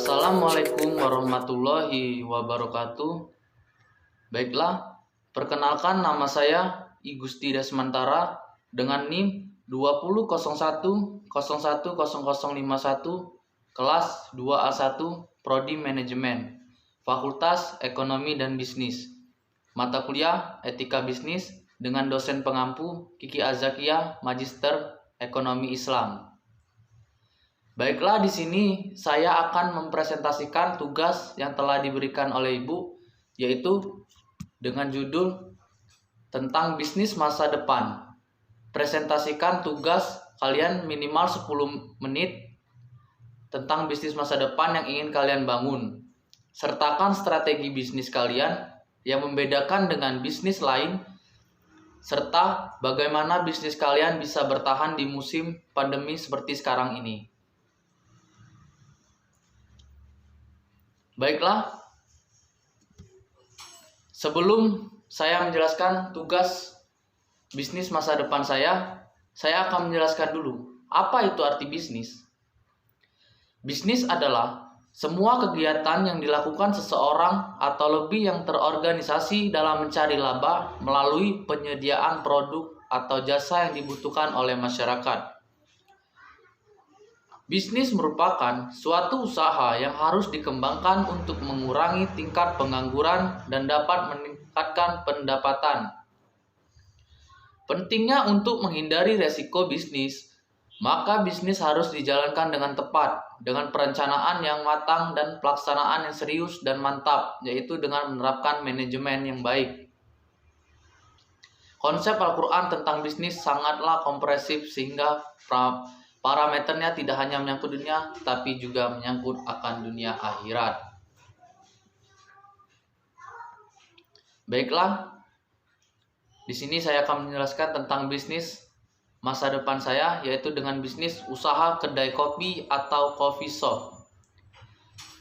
Assalamualaikum warahmatullahi wabarakatuh. Baiklah, perkenalkan nama saya I Gusti Desmantara dengan NIM 2001010051 kelas 2A1 Prodi Manajemen, Fakultas Ekonomi dan Bisnis. Mata kuliah Etika Bisnis dengan dosen pengampu Kiki Azakia, Magister Ekonomi Islam. Baiklah, di sini saya akan mempresentasikan tugas yang telah diberikan oleh Ibu, yaitu dengan judul tentang bisnis masa depan. Presentasikan tugas kalian minimal 10 menit tentang bisnis masa depan yang ingin kalian bangun. Sertakan strategi bisnis kalian yang membedakan dengan bisnis lain, serta bagaimana bisnis kalian bisa bertahan di musim pandemi seperti sekarang ini. Baiklah, sebelum saya menjelaskan tugas bisnis masa depan saya akan menjelaskan dulu apa itu arti bisnis. Bisnis adalah semua kegiatan yang dilakukan seseorang atau lebih yang terorganisasi dalam mencari laba melalui penyediaan produk atau jasa yang dibutuhkan oleh masyarakat. Bisnis merupakan suatu usaha yang harus dikembangkan untuk mengurangi tingkat pengangguran dan dapat meningkatkan pendapatan. Pentingnya untuk menghindari resiko bisnis, maka bisnis harus dijalankan dengan tepat, dengan perencanaan yang matang dan pelaksanaan yang serius dan mantap, yaitu dengan menerapkan manajemen yang baik. Konsep Al-Quran tentang bisnis sangatlah komprehensif sehingga parameternya tidak hanya menyangkut dunia, tapi juga menyangkut akan dunia akhirat. Baiklah, di sini saya akan menjelaskan tentang bisnis masa depan saya, yaitu dengan bisnis usaha kedai kopi atau coffee shop.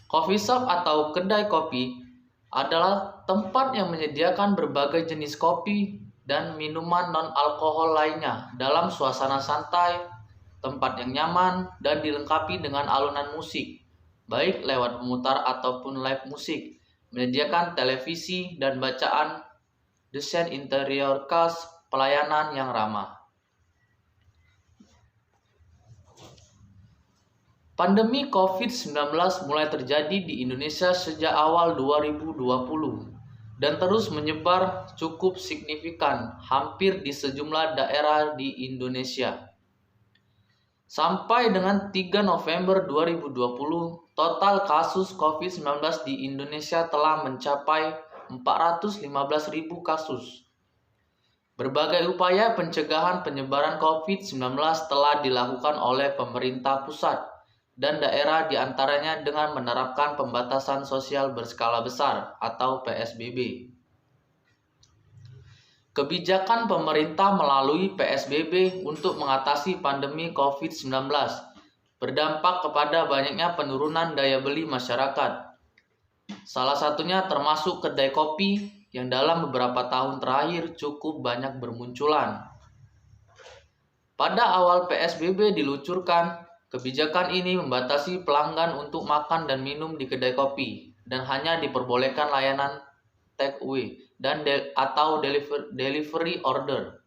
Coffee shop atau kedai kopi adalah tempat yang menyediakan berbagai jenis kopi dan minuman non-alkohol lainnya dalam suasana santai, tempat yang nyaman, dan dilengkapi dengan alunan musik, baik lewat pemutar ataupun live musik, menyediakan televisi dan bacaan, desain interior khas, pelayanan yang ramah. Pandemi COVID-19 mulai terjadi di Indonesia sejak awal 2020 dan terus menyebar cukup signifikan hampir di sejumlah daerah di Indonesia. Sampai dengan 3 November 2020, total kasus COVID-19 di Indonesia telah mencapai 415.000 kasus. Berbagai upaya pencegahan penyebaran COVID-19 telah dilakukan oleh pemerintah pusat dan daerah, diantaranya dengan menerapkan pembatasan sosial berskala besar atau PSBB. Kebijakan pemerintah melalui PSBB untuk mengatasi pandemi COVID-19 berdampak kepada banyaknya penurunan daya beli masyarakat. Salah satunya termasuk kedai kopi yang dalam beberapa tahun terakhir cukup banyak bermunculan. Pada awal PSBB diluncurkan, kebijakan ini membatasi pelanggan untuk makan dan minum di kedai kopi dan hanya diperbolehkan layanan take away atau delivery order.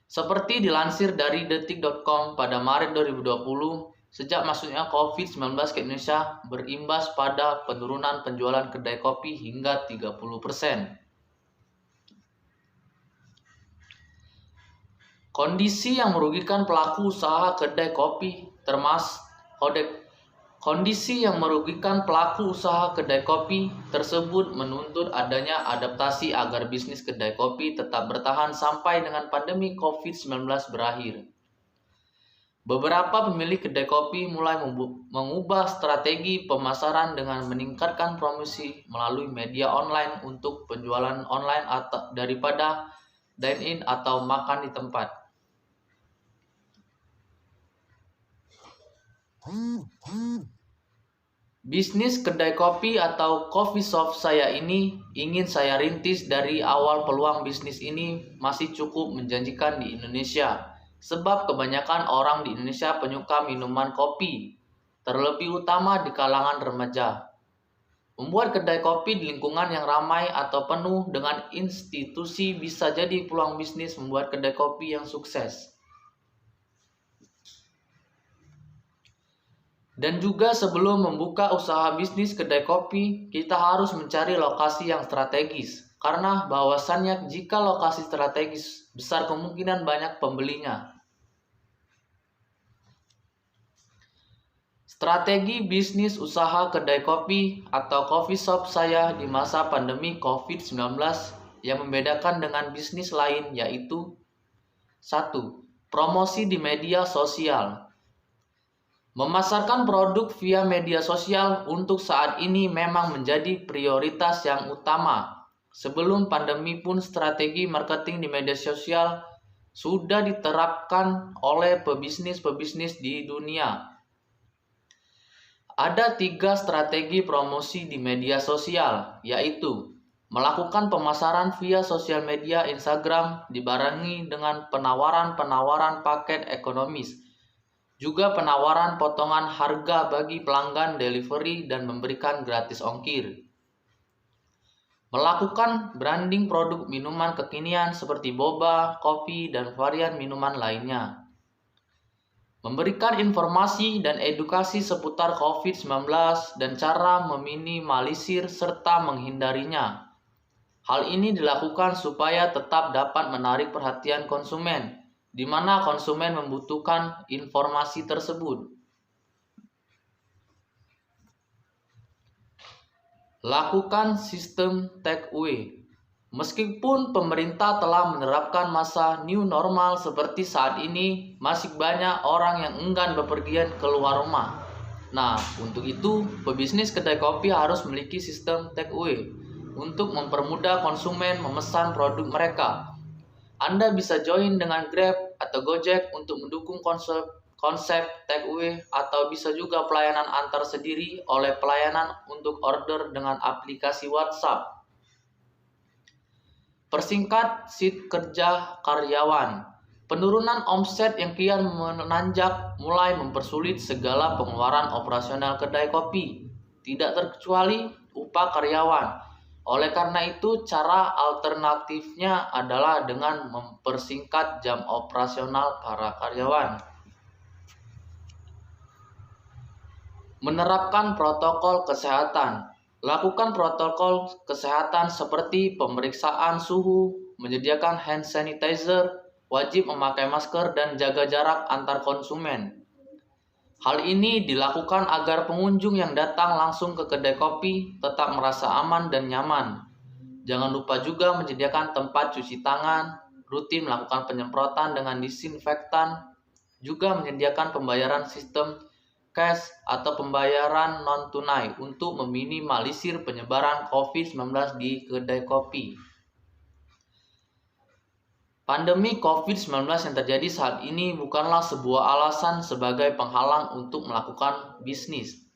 Seperti dilansir dari detik.com pada Maret 2020, sejak masuknya COVID-19 ke Indonesia berimbas pada penurunan penjualan kedai kopi hingga 30%. Kondisi yang merugikan pelaku usaha kedai kopi tersebut menuntut adanya adaptasi agar bisnis kedai kopi tetap bertahan sampai dengan pandemi COVID-19 berakhir. Beberapa pemilik kedai kopi mulai mengubah strategi pemasaran dengan meningkatkan promosi melalui media online untuk penjualan online daripada dine-in atau makan di tempat. Bisnis kedai kopi atau coffee shop saya ini ingin saya rintis dari awal. Peluang bisnis ini masih cukup menjanjikan di Indonesia, sebab kebanyakan orang di Indonesia penyuka minuman kopi. terlebih utama di kalangan remaja. Membuat kedai kopi di lingkungan yang ramai atau penuh dengan institusi bisa jadi peluang bisnis membuat kedai kopi yang sukses. Dan juga sebelum membuka usaha bisnis kedai kopi, kita harus mencari lokasi yang strategis. Karena bahwasannya jika lokasi strategis, besar kemungkinan banyak pembelinya. Strategi bisnis usaha kedai kopi atau coffee shop saya di masa pandemi COVID-19 yang membedakan dengan bisnis lain yaitu 1. Promosi di media sosial. Memasarkan produk via media sosial untuk saat ini memang menjadi prioritas yang utama. Sebelum pandemi pun strategi marketing di media sosial sudah diterapkan oleh pebisnis-pebisnis di dunia. Ada 3 strategi promosi di media sosial, yaitu melakukan pemasaran via sosial media Instagram dibarengi dengan penawaran-penawaran paket ekonomis, juga penawaran potongan harga bagi pelanggan delivery dan memberikan gratis ongkir. Melakukan branding produk minuman kekinian seperti boba, kopi, dan varian minuman lainnya. Memberikan informasi dan edukasi seputar COVID-19 dan cara meminimalisir serta menghindarinya. Hal ini dilakukan supaya tetap dapat menarik perhatian konsumen, di mana konsumen membutuhkan informasi tersebut. Lakukan sistem take away. Meskipun pemerintah telah menerapkan masa new normal seperti saat ini, masih banyak orang yang enggan bepergian keluar rumah. Nah, untuk itu, pebisnis kedai kopi harus memiliki sistem take away untuk mempermudah konsumen memesan produk mereka. Anda bisa join dengan Grab atau Gojek untuk mendukung konsep take away, atau bisa juga pelayanan antar sendiri oleh pelayanan untuk order dengan aplikasi WhatsApp. Persingkat shift kerja karyawan. Penurunan omset yang kian menanjak mulai mempersulit segala pengeluaran operasional kedai kopi, tidak terkecuali upah karyawan. Oleh karena itu, cara alternatifnya adalah dengan mempersingkat jam operasional para karyawan. Menerapkan protokol kesehatan. Lakukan protokol kesehatan seperti pemeriksaan suhu, menyediakan hand sanitizer, wajib memakai masker, dan jaga jarak antar konsumen. Hal ini dilakukan agar pengunjung yang datang langsung ke kedai kopi tetap merasa aman dan nyaman. Jangan lupa juga menyediakan tempat cuci tangan, rutin melakukan penyemprotan dengan disinfektan, juga menyediakan pembayaran sistem cash atau pembayaran non-tunai untuk meminimalisir penyebaran COVID-19 di kedai kopi. Pandemi COVID-19 yang terjadi saat ini bukanlah sebuah alasan sebagai penghalang untuk melakukan bisnis,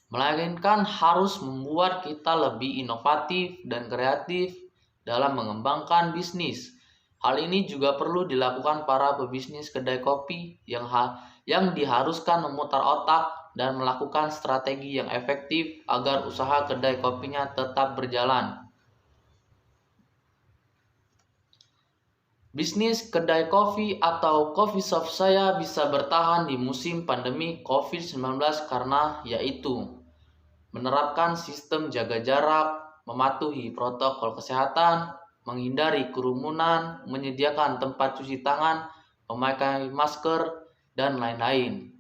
melainkan harus membuat kita lebih inovatif dan kreatif dalam mengembangkan bisnis. Hal ini juga perlu dilakukan para pebisnis kedai kopi yang diharuskan memutar otak dan melakukan strategi yang efektif agar usaha kedai kopinya tetap berjalan. Bisnis kedai kopi atau coffee shop saya bisa bertahan di musim pandemi COVID-19 karena yaitu menerapkan sistem jaga jarak, mematuhi protokol kesehatan, menghindari kerumunan, menyediakan tempat cuci tangan, memakai masker, dan lain-lain.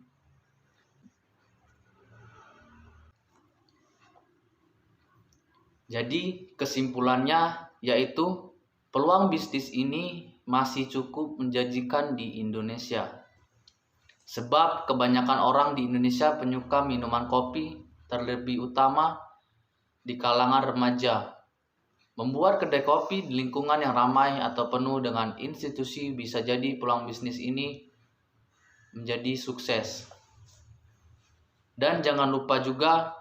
Jadi kesimpulannya yaitu peluang bisnis ini masih cukup menjanjikan di Indonesia. Sebab kebanyakan orang di Indonesia penyuka minuman kopi, terlebih utama di kalangan remaja. Membuat kedai kopi di lingkungan yang ramai atau penuh dengan institusi bisa jadi peluang bisnis ini menjadi sukses. Dan jangan lupa juga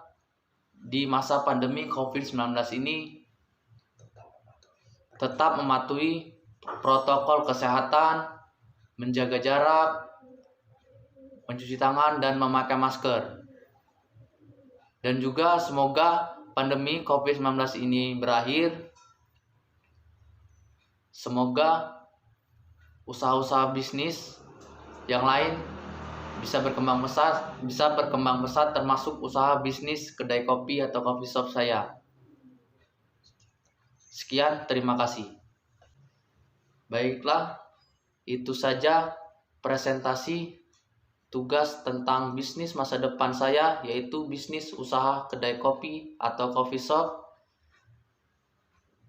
di masa pandemi COVID-19 ini tetap mematuhi protokol kesehatan, menjaga jarak, mencuci tangan, dan memakai masker. Dan juga semoga pandemi COVID-19 ini berakhir. Semoga usaha-usaha bisnis yang lain bisa berkembang pesat termasuk usaha bisnis kedai kopi atau coffee shop saya. Sekian, terima kasih. Baiklah, itu saja presentasi tugas tentang bisnis masa depan saya, yaitu bisnis usaha kedai kopi atau coffee shop.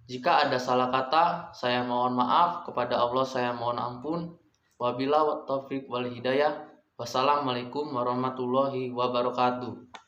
Jika ada salah kata, saya mohon maaf. Kepada Allah saya mohon ampun. Wabillahi taufiq wal hidayah. Wassalamualaikum warahmatullahi wabarakatuh.